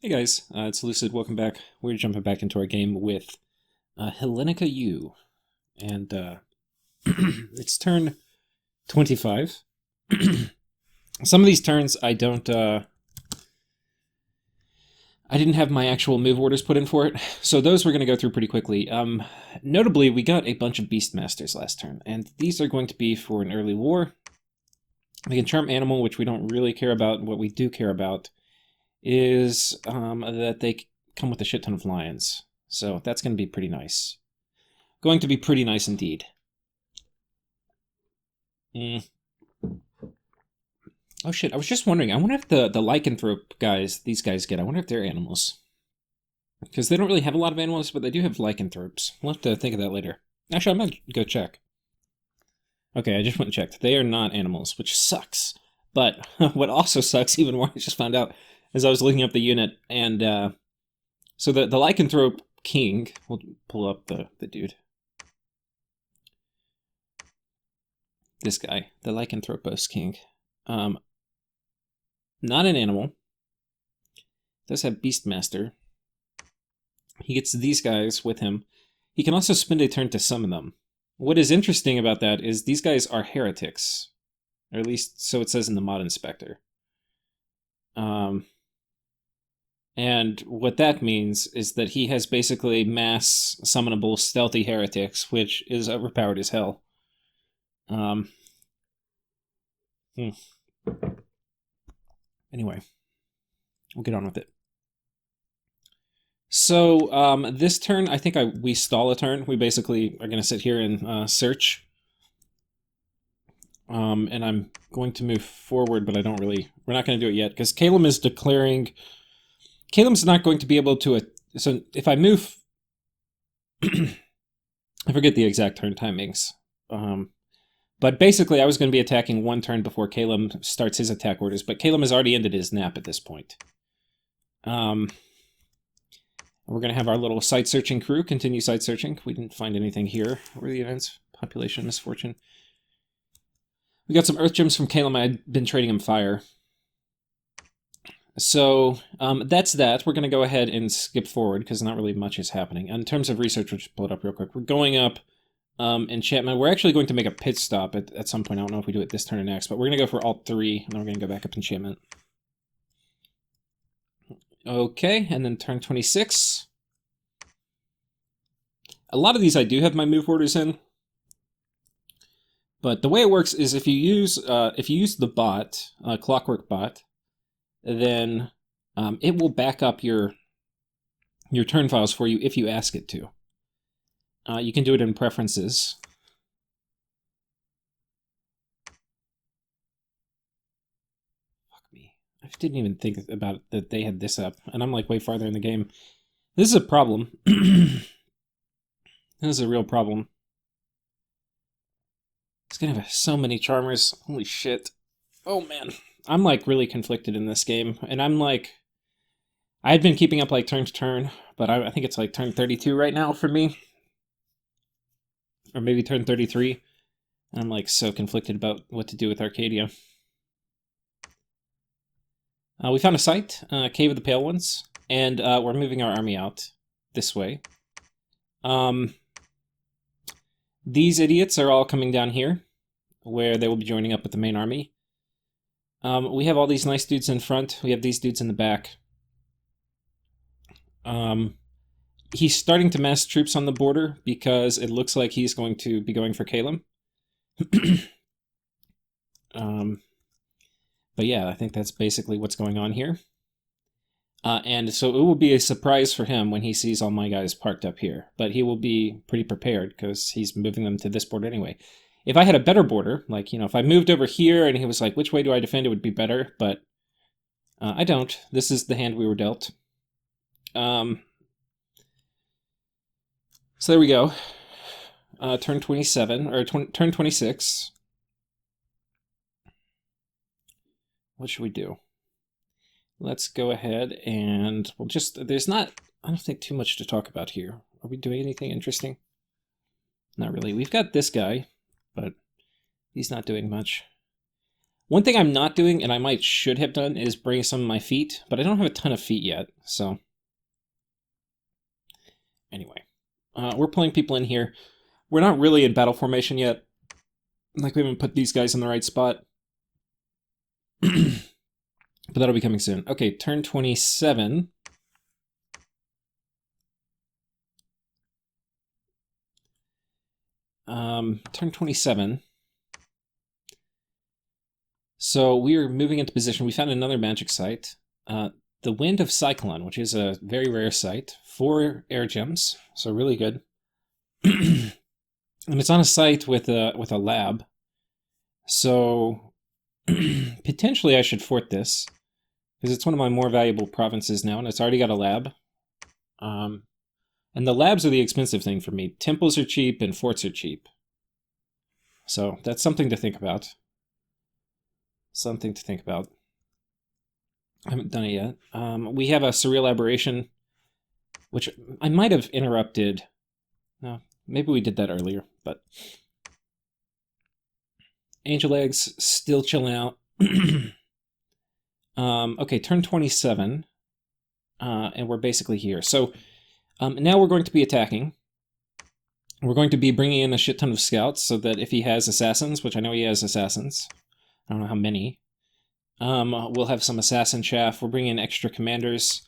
Hey guys, it's Lucid. Welcome back. We're jumping back into our game with Hellenika U, and it's turn 25. Some of these turns I didn't have my actual move orders put in for it, so those we're going to go through pretty quickly. Notably, we got a bunch of Beastmasters last turn, and these are going to be for an early war. We can charm animal, which we don't really care about. What we do care about is that they come with a shit ton of lions. So that's going to be pretty nice. Going to be pretty nice indeed. Oh shit, I was just wondering, I wonder if the lycanthrope guys, these guys get, I wonder if they're animals. Because they don't really have a lot of animals, but they do have lycanthropes. We'll have to think of that later. Actually, I might go check. Okay, I just went and checked. They are not animals, which sucks. But what also sucks even more, I just found out, as I was looking up the unit, and so the lycanthrope king, we'll pull up the dude. This guy, the lycanthropos king. Not an animal. Does have Beastmaster. He gets these guys with him. He can also spend a turn to summon them. What is interesting about that is these guys are heretics. Or at least so it says in the mod inspector. And what that means is that he has basically mass summonable stealthy heretics, which is overpowered as hell. Anyway, we'll get on with it. So this turn, I think we stall a turn. We basically are going to sit here and search. And I'm going to move forward, but we're not going to do it yet, because Calum is declaring... Calum's not going to be able to... So if I move... I forget the exact turn timings. But basically, I was going to be attacking one turn before Calum starts his attack orders, but Calum has already ended his nap at this point. We're going to have our little site-searching crew continue site-searching. We didn't find anything here. What were the events? Population, misfortune. We got some earth gems from Calum. I'd been trading him fire. So that's that. We're going to go ahead and skip forward because not really much is happening. In terms of research, we'll just pull it up real quick. We're going up enchantment. We're actually going to make a pit stop at some point. I don't know if we do it this turn or next, but we're going to go for alt 3, and then we're going to go back up enchantment. Okay, and then turn 26. A lot of these I do have my move orders in. But the way it works is if you use the bot, clockwork bot, then it will back up your turn files for you if you ask it to. You can do it in preferences. Fuck me. I didn't even think about it, that they had this up, and I'm like way farther in the game. This is a problem. This is a real problem. It's gonna have so many charmers. Holy shit. Oh man. I'm like really conflicted in this game, and I'm like, I had been keeping up like turn to turn, but I think it's like turn 32 right now for me. Or maybe turn 33. And I'm like so conflicted about what to do with Arcadia. We found a site, Cave of the Pale Ones, and we're moving our army out this way. These idiots are all coming down here, where they will be joining up with the main army. We have all these nice dudes in front. We have these dudes in the back. He's starting to mass troops on the border because it looks like he's going to be going for Calum. But yeah, I think that's basically what's going on here. And so it will be a surprise for him when he sees all my guys parked up here. But he will be pretty prepared because he's moving them to this border anyway. If I had a better border, like, if I moved over here and he was like, which way do I defend, it would be better. But I don't. This is the hand we were dealt. So there we go. Turn 27, or turn 26. What should we do? Let's go ahead and we'll just, there's not, I don't think too much to talk about here. Are we doing anything interesting? Not really. We've got this guy, but he's not doing much. One thing I'm not doing, and I should have done, is bring some of my feet, but I don't have a ton of feet yet, so... Anyway, we're pulling people in here. We're not really in battle formation yet. Like, we haven't put these guys in the right spot. But that'll be coming soon. Okay, turn 27. Turn 27. So we are moving into position. We found another magic site. The Wind of Cyclone, which is a very rare site. 4 air gems, so really good. And it's on a site with a lab. So potentially I should fort this, because it's one of my more valuable provinces now, and it's already got a lab. And the labs are the expensive thing for me. Temples are cheap and forts are cheap. So that's something to think about. Something to think about. I haven't done it yet. We have a Surreal Aberration, which I might have interrupted. No, maybe we did that earlier, but... Angel Eggs, still chilling out. Okay, turn 27. And we're basically here. So, now we're going to be attacking. We're going to be bringing in a shit ton of scouts, so that if he has assassins, which I know he has assassins, I don't know how many, we'll have some assassin chaff. We're bringing in extra commanders.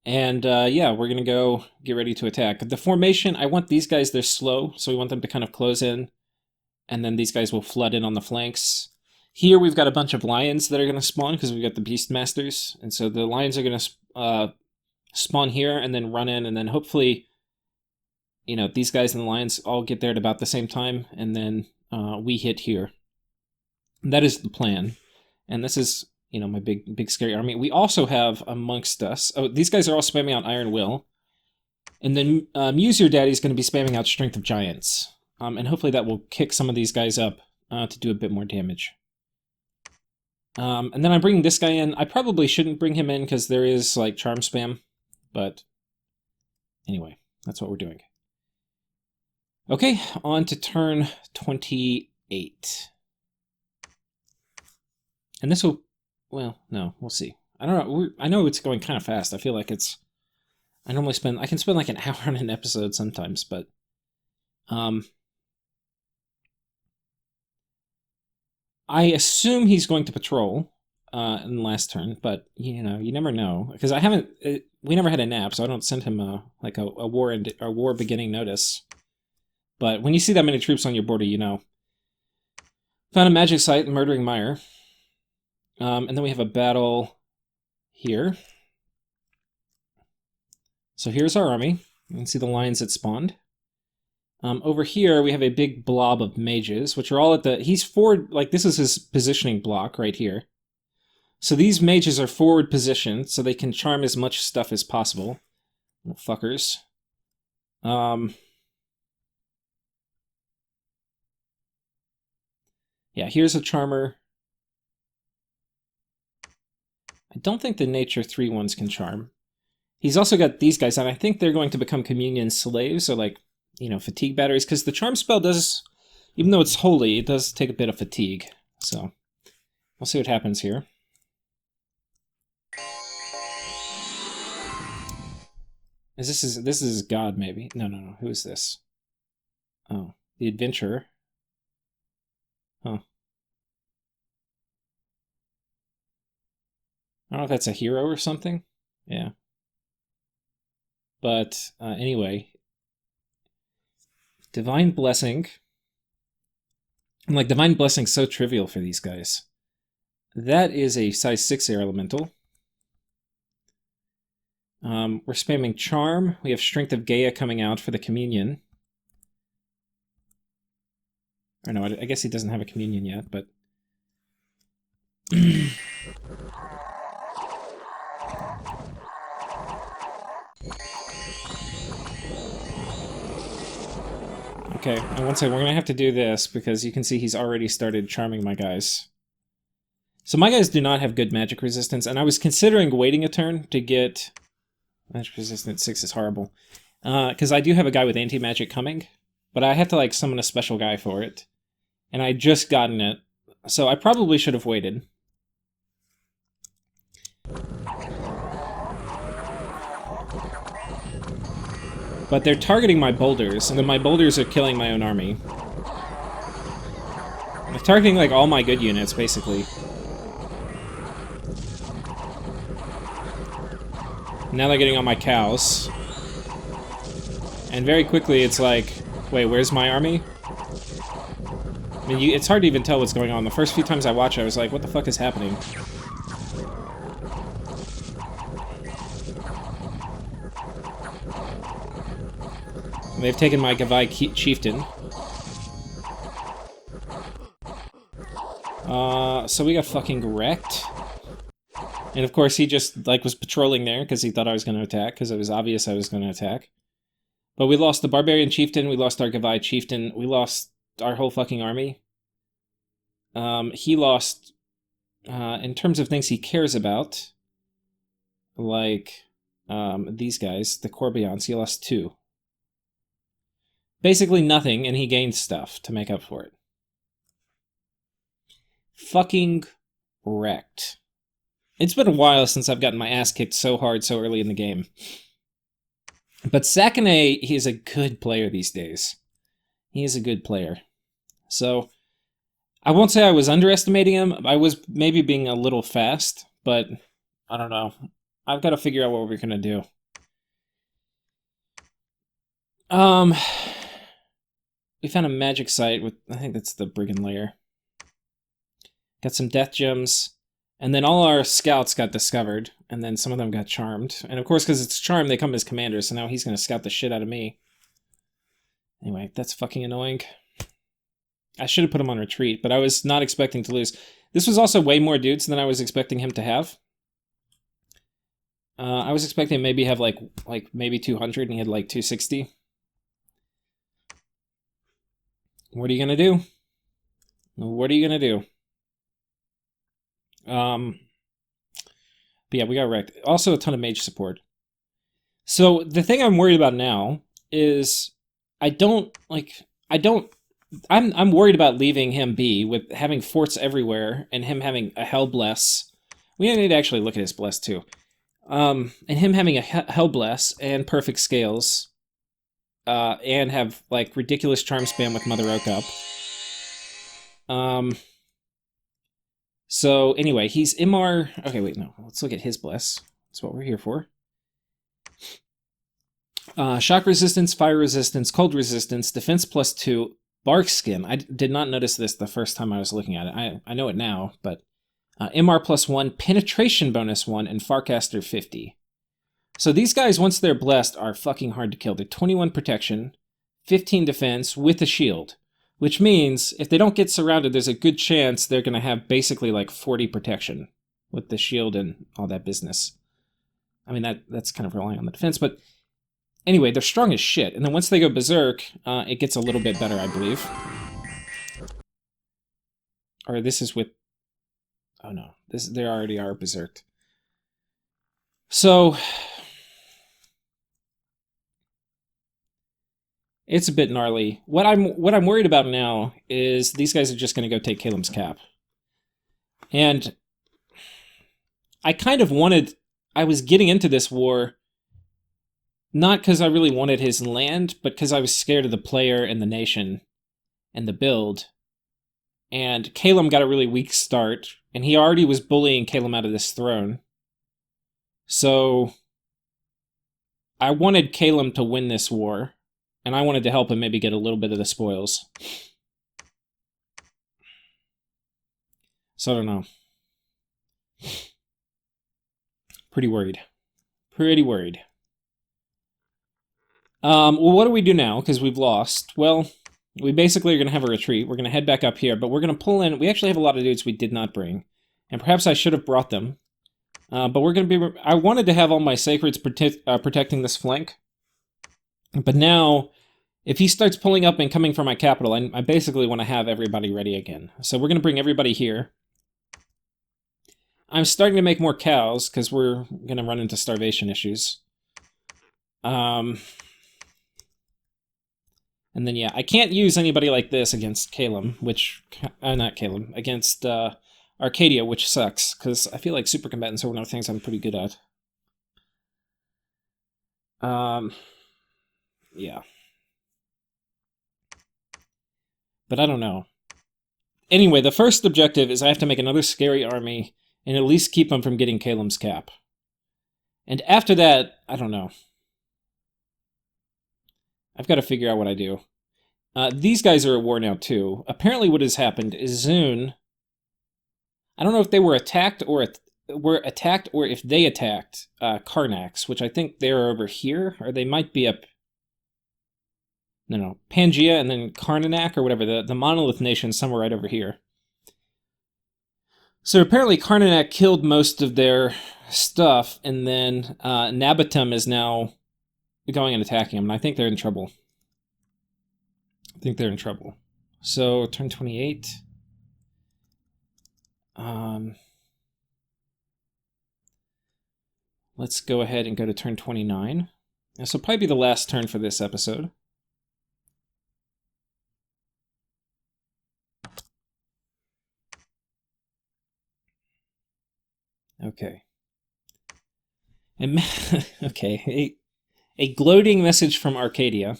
And, yeah, we're going to go get ready to attack. The formation, I want these guys, they're slow, so we want them to kind of close in. And then these guys will flood in on the flanks. Here we've got a bunch of lions that are going to spawn, because we've got the Beastmasters. And so the lions are going to spawn here, and then run in, and then hopefully, you know, these guys and the lions all get there at about the same time, and then we hit here. And that is the plan. And this is, you know, my big scary army. We also have amongst us... Oh, these guys are all spamming out Iron Will. And then Muse Your Daddy is going to be spamming out Strength of Giants. And hopefully that will kick some of these guys up to do a bit more damage. And then I'm bringing this guy in. I probably shouldn't bring him in because there is, like, charm spam. But anyway, that's what we're doing. Okay, on to turn 28. And this will... Well, no, we'll see. I don't know. I know it's going kind of fast. I feel like it's... I can spend like an hour on an episode sometimes, but... I assume he's going to patrol in the last turn, but, you know, you never know. Because we never had a nap, so I don't send him a war beginning notice. But when you see that many troops on your border, you know. Found a magic site, Murdering Mire. And then we have a battle here. So here's our army. You can see the lines that spawned. Over here, we have a big blob of mages, which are all at the... He's forward... Like, this is his positioning block right here. So these mages are forward positioned, so they can charm as much stuff as possible. Little fuckers. Yeah, here's a charmer. I don't think the Nature 3 ones can charm. He's also got these guys, and I think they're going to become Communion slaves, or like, you know, fatigue batteries, because the charm spell does, even though it's holy, it does take a bit of fatigue. So, we'll see what happens here. This is God, maybe. No. Who is this? Oh, the Adventurer. Huh. I don't know if that's a hero or something. Yeah. But anyway, Divine Blessing. I'm like, Divine Blessing's so trivial for these guys. That is a size 6 air elemental. We're spamming Charm. We have Strength of Gaia coming out for the Communion. Or no, I guess he doesn't have a Communion yet, but... Okay, and once again, we're gonna have to do this because you can see he's already started charming my guys. So my guys do not have good magic resistance, and I was considering waiting a turn to get... Magic resistance 6 is horrible. Because I do have a guy with anti-magic coming, but I have to like summon a special guy for it. And I just gotten it So I probably should have waited. But they're targeting my boulders, and then my boulders are killing my own army. They're targeting, like, all my good units, basically. Now they're getting on my cows. And very quickly, it's like, wait, where's my army? I mean, it's hard to even tell what's going on. The first few times I watched it, I was like, what the fuck is happening? And they've taken my Gavai chieftain. So we got fucking wrecked. And of course, he just, like, was patrolling there because he thought I was going to attack, because it was obvious I was going to attack. But we lost the Barbarian Chieftain, we lost our Gavai Chieftain, we lost our whole fucking army. He lost, in terms of things he cares about, like, these guys, the Corbions, he lost 2. Basically nothing, and he gained stuff to make up for it. Fucking wrecked. It's been a while since I've gotten my ass kicked so hard so early in the game. But Sakane, he is a good player these days. He is a good player. So, I won't say I was underestimating him. I was maybe being a little fast, but I don't know. I've got to figure out what we're going to do. We found a magic site with, I think that's the Brigand Lair. Got some death gems. And then all our scouts got discovered, and then some of them got charmed. And of course, because it's charmed, they come as commanders, so now he's going to scout the shit out of me. Anyway, that's fucking annoying. I should have put him on retreat, but I was not expecting to lose. This was also way more dudes than I was expecting him to have. I was expecting maybe have like maybe 200, and he had like 260. What are you going to do? What are you going to do? But yeah, we got wrecked. Also a ton of mage support. So the thing I'm worried about now is I'm worried about leaving him be with having forts everywhere and him having a hellbless. We need to actually look at his bless too. And him having a hellbless and perfect scales, and have like ridiculous charm spam with Mother Oak up. So anyway, he's Imar. Okay, wait, no. Let's look at his bless. That's what we're here for. Shock resistance, fire resistance, cold resistance, defense +2, bark skin. I did not notice this the first time I was looking at it. I know it now, but MR +1, penetration bonus 1, and Farcaster 50. So these guys, once they're blessed, are fucking hard to kill. They're 21 protection, 15 defense with a shield. Which means, if they don't get surrounded, there's a good chance they're going to have basically like 40 protection with the shield and all that business. I mean, that's kind of relying on the defense, but anyway, they're strong as shit. And then once they go berserk, it gets a little bit better, I believe. Or this is with... Oh no, they already are berserked. So... it's a bit gnarly. What I'm worried about now is these guys are just going to go take Kalem's cap. And I kind of wanted... I was getting into this war not because I really wanted his land, but because I was scared of the player and the nation and the build. And Kalem got a really weak start, and he already was bullying Kalem out of this throne. So I wanted Kalem to win this war. And I wanted to help him maybe get a little bit of the spoils. So I don't know. Pretty worried. Pretty worried. Well, what do we do now? Because we've lost. Well, we basically are going to have a retreat. We're going to head back up here, but we're going to pull in... We actually have a lot of dudes we did not bring. And perhaps I should have brought them. But we're going to be... I wanted to have all my sacreds protecting this flank. But now, if he starts pulling up and coming for my capital, I basically want to have everybody ready again. So we're going to bring everybody here. I'm starting to make more cows, because we're going to run into starvation issues. And then, yeah, I can't use anybody like this against Calum, which... not Calum. Against Arcadia, which sucks, because I feel like super combatants are one of the things I'm pretty good at. Yeah. But I don't know. Anyway, the first objective is I have to make another scary army and at least keep them from getting Calum's cap. And after that, I don't know. I've got to figure out what I do. These guys are at war now, too. Apparently what has happened is Zune... I don't know if they were attacked or if they attacked Karnax, which I think they're over here, or they might be up... No, Pangea and then Karnanak, or whatever, the Monolith Nation somewhere right over here. So apparently Karnanak killed most of their stuff, and then Nabatum is now going and attacking them, and I think they're in trouble. So, turn 28. Let's go ahead and go to turn 29. This will probably be the last turn for this episode. Okay. Okay, a gloating message from Arcadia.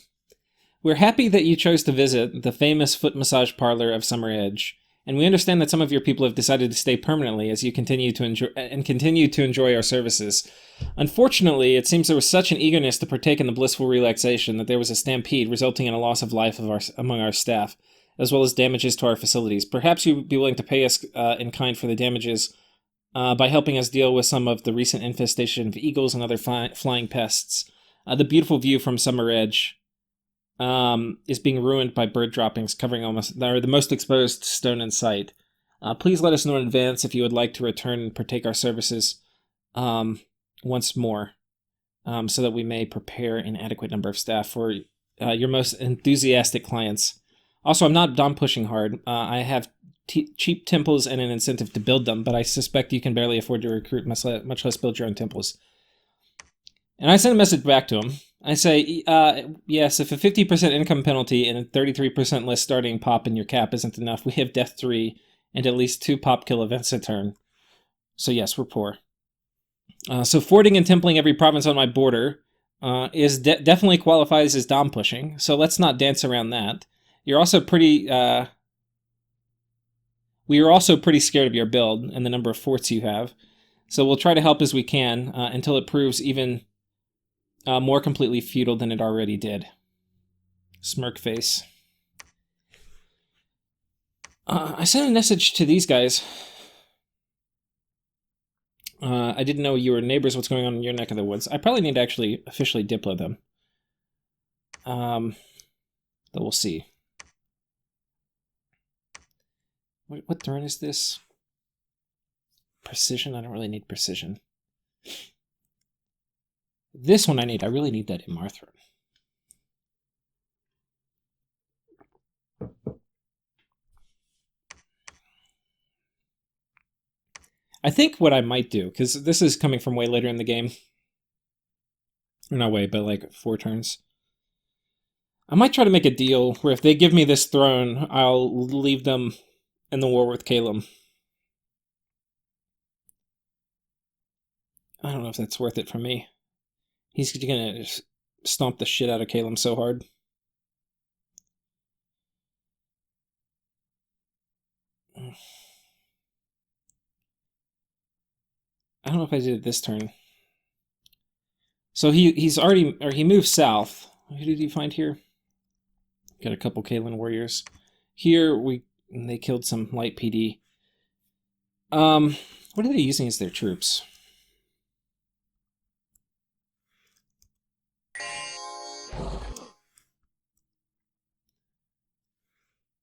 We're happy that you chose to visit the famous foot massage parlor of Summer Edge, and we understand that some of your people have decided to stay permanently as you continue to enjoy our services. Unfortunately, it seems there was such an eagerness to partake in the blissful relaxation that there was a stampede resulting in a loss of life among our staff, as well as damages to our facilities. Perhaps you'd be willing to pay us in kind for the damages by helping us deal with some of the recent infestation of eagles and other flying pests. The beautiful view from Summer Edge is being ruined by bird droppings covering the most exposed stone in sight. Please let us know in advance if you would like to return and partake our services once more, so that we may prepare an adequate number of staff for your most enthusiastic clients. Also, I'm not dom pushing hard. I have cheap temples and an incentive to build them, but I suspect you can barely afford to recruit, much less build your own temples. And I send a message back to him. I say, yes, if a 50% income penalty and a 33% less starting pop in your cap isn't enough, we have Death 3 and at least 2 pop kill events a turn. So yes, we're poor. So forting and templing every province on my border definitely qualifies as dom pushing, so let's not dance around that. You're also pretty... we are also pretty scared of your build and the number of forts you have, so we'll try to help as we can until it proves even more completely feudal than it already did. Smirk face. I sent a message to these guys. I didn't know you were neighbors. What's going on in your neck of the woods? I probably need to actually officially diplo them. But we'll see. What turn is this? Precision? I don't really need precision. This one I need. I really need that in Marthra. I think what I might do, because this is coming from way later in the game. Not way, but like 4 turns. I might try to make a deal where if they give me this throne, I'll leave them in the war with Calum. I don't know if that's worth it for me. He's gonna stomp the shit out of Calum so hard. I don't know if I did it this turn. So he moved south. Who did he find here? Got a couple Kalen warriors. Here they killed some light PD. What are they using as their troops?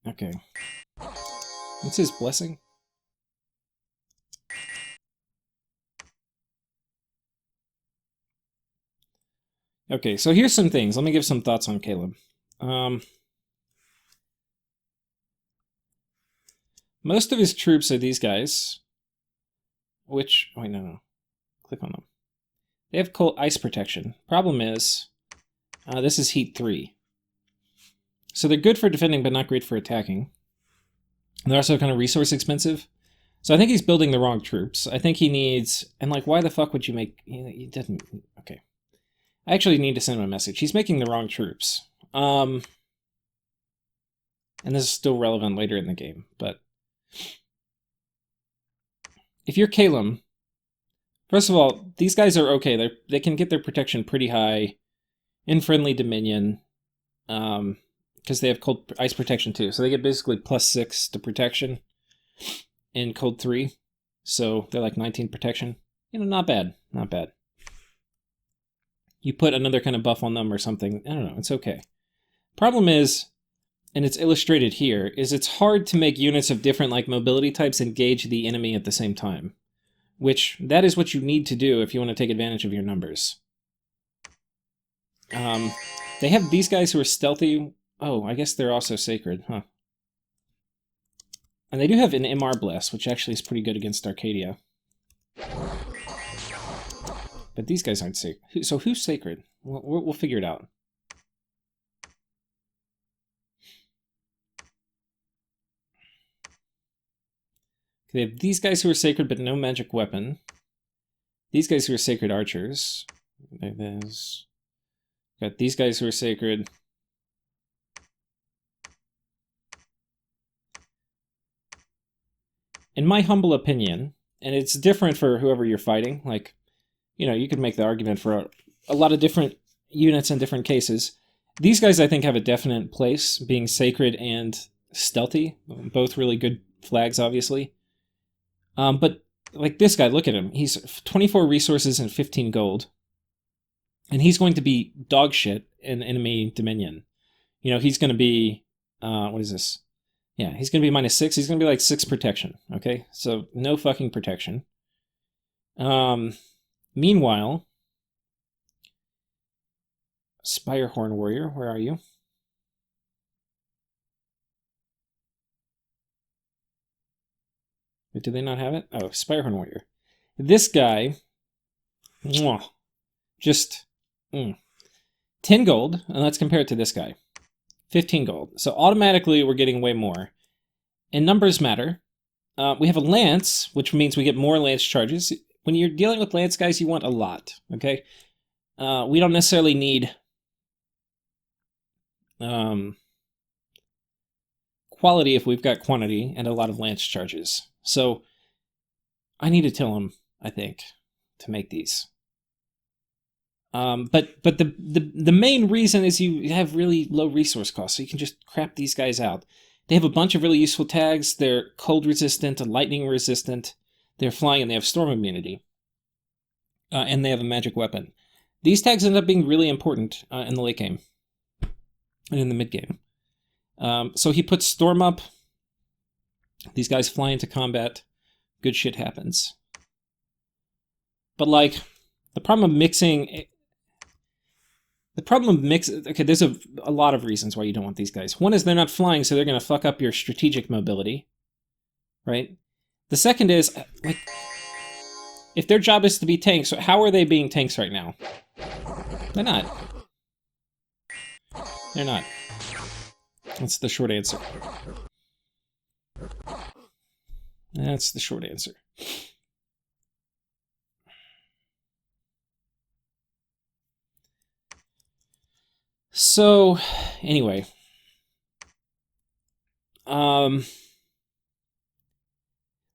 Okay. What's his blessing? Okay, so here's some things. Let me give some thoughts on Caleb. Most of his troops are these guys. Which... wait, no. Click on them. They have cold ice protection. Problem is, this is heat 3. So they're good for defending, but not great for attacking. And they're also kind of resource expensive. So I think he's building the wrong troops. I think he needs... And, like, why the fuck would you make... He doesn't... Okay. I actually need to send him a message. He's making the wrong troops. And this is still relevant later in the game, but... If you're Calum, first of all, these guys are okay. They can get their protection pretty high in friendly Dominion, because they have cold ice protection too. So they get basically +6 to protection in cold 3. So they're like 19 protection. You know, not bad, not bad. You put another kind of buff on them or something. I don't know. It's okay. Problem is, and it's illustrated here, is it's hard to make units of different like mobility types engage the enemy at the same time, which that is what you need to do if you want to take advantage of your numbers. They have these guys who are stealthy. Oh, I guess they're also sacred, huh? And they do have an MR Bless, which actually is pretty good against Arcadia. But these guys aren't sacred. So who's sacred? We'll figure it out. They have these guys who are sacred but no magic weapon. These guys who are sacred archers. There's... Got these guys who are sacred. In my humble opinion, and it's different for whoever you're fighting, like, you know, you could make the argument for a lot of different units in different cases. These guys, I think, have a definite place, being sacred and stealthy. Both really good flags, obviously. But, like, this guy, look at him. He's 24 resources and 15 gold. And he's going to be dog shit in enemy Dominion. You know, he's going to be... what is this? Yeah, he's going to be -6. He's going to be, like, 6 protection, okay? So, no fucking protection. Meanwhile... Spirehorn Warrior, where are you? Wait, do they not have it? Oh, Spirehorn Warrior. This guy, just 10 gold, and let's compare it to this guy. 15 gold. So automatically we're getting way more. And numbers matter. We have a lance, which means we get more lance charges. When you're dealing with lance guys, you want a lot, okay? We don't necessarily need quality if we've got quantity and a lot of lance charges. So I need to tell him, I think, to make these. But the main reason is you have really low resource costs, so you can just crap these guys out. They have a bunch of really useful tags. They're cold resistant, lightning resistant. They're flying, and they have storm immunity. And they have a magic weapon. These tags end up being really important in the late game and in the mid game. So he puts storm up. These guys fly into combat. Good shit happens. But, like, the problem of mixing... Okay, there's a lot of reasons why you don't want these guys. One is they're not flying, so they're going to fuck up your strategic mobility. Right? The second is, like, if their job is to be tanks, how are they being tanks right now? They're not. They're not. That's the short answer. That's the short answer. So, anyway.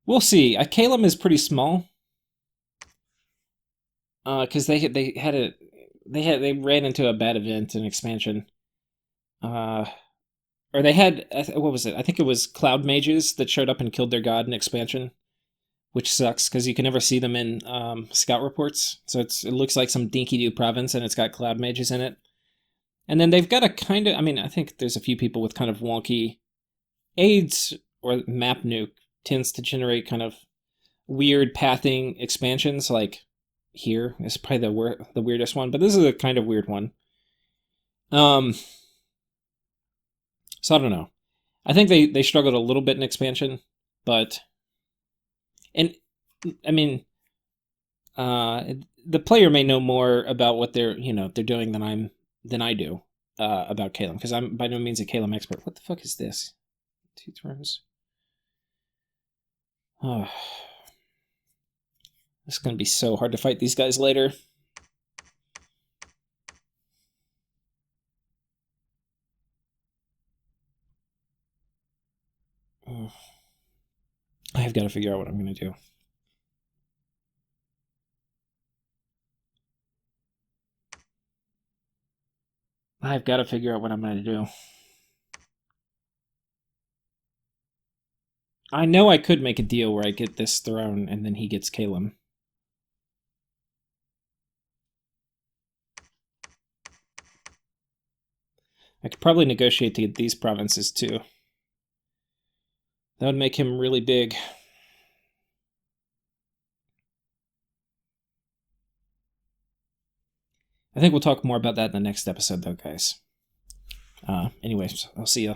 We'll see. Calum is pretty small. Because they ran into a bad event in expansion. Or they had, what was it? I think it was cloud mages that showed up and killed their god in expansion, which sucks because you can never see them in scout reports. So it looks like some dinky-doo province, and it's got cloud mages in it. And then they've got a kind of, I mean, I think there's a few people with kind of wonky aids, or map nuke tends to generate kind of weird pathing expansions, like here is probably the weirdest one, but this is a kind of weird one. So I don't know. I think they struggled a little bit in expansion, but... And, I mean... the player may know more about what they're doing than I do. about Calum, because I'm by no means a Calum expert. What the fuck is this? 2 thrones. Oh. It's going to be so hard to fight these guys later. I've got to figure out what I'm going to do. I've got to figure out what I'm going to do. I know I could make a deal where I get this throne and then he gets Calum. I could probably negotiate to get these provinces too. That would make him really big. I think we'll talk more about that in the next episode, though, guys. Anyways, I'll see you.